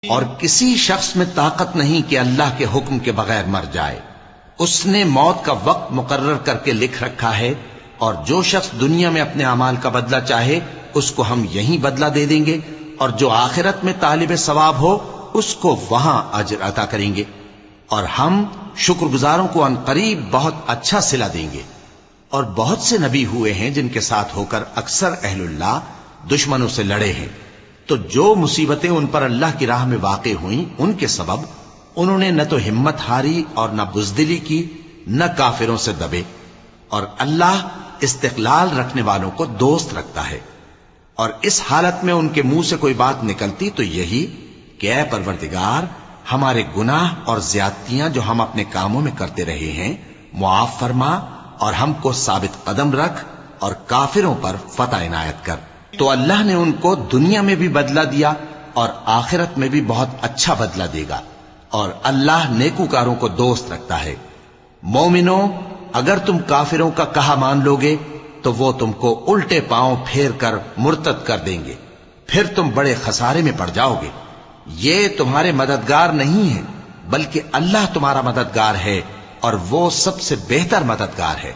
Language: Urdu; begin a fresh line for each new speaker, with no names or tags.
اور کسی شخص میں طاقت نہیں کہ اللہ کے حکم کے بغیر مر جائے. اس نے موت کا وقت مقرر کر کے لکھ رکھا ہے، اور جو شخص دنیا میں اپنے اعمال کا بدلہ چاہے اس کو ہم یہیں بدلہ دے دیں گے، اور جو آخرت میں طالب ثواب ہو اس کو وہاں اجر عطا کریں گے، اور ہم شکر گزاروں کو ان قریب بہت اچھا صلہ دیں گے. اور بہت سے نبی ہوئے ہیں جن کے ساتھ ہو کر اکثر اہل اللہ دشمنوں سے لڑے ہیں، تو جو مصیبتیں ان پر اللہ کی راہ میں واقع ہوئیں ان کے سبب انہوں نے نہ تو ہمت ہاری اور نہ بزدلی کی، نہ کافروں سے دبے. اور اللہ استقلال رکھنے والوں کو دوست رکھتا ہے. اور اس حالت میں ان کے منہ سے کوئی بات نکلتی تو یہی کہ اے پروردگار، ہمارے گناہ اور زیادتیاں جو ہم اپنے کاموں میں کرتے رہے ہیں معاف فرما، اور ہم کو ثابت قدم رکھ، اور کافروں پر فتح عنایت کر. تو اللہ نے ان کو دنیا میں بھی بدلہ دیا اور آخرت میں بھی بہت اچھا بدلہ دے گا، اور اللہ نیکوکاروں کو دوست رکھتا ہے. مومنوں، اگر تم کافروں کا کہا مان لوگے تو وہ تم کو الٹے پاؤں پھیر کر مرتد کر دیں گے، پھر تم بڑے خسارے میں پڑ جاؤ گے. یہ تمہارے مددگار نہیں ہیں بلکہ اللہ تمہارا مددگار ہے، اور وہ سب سے بہتر مددگار ہے.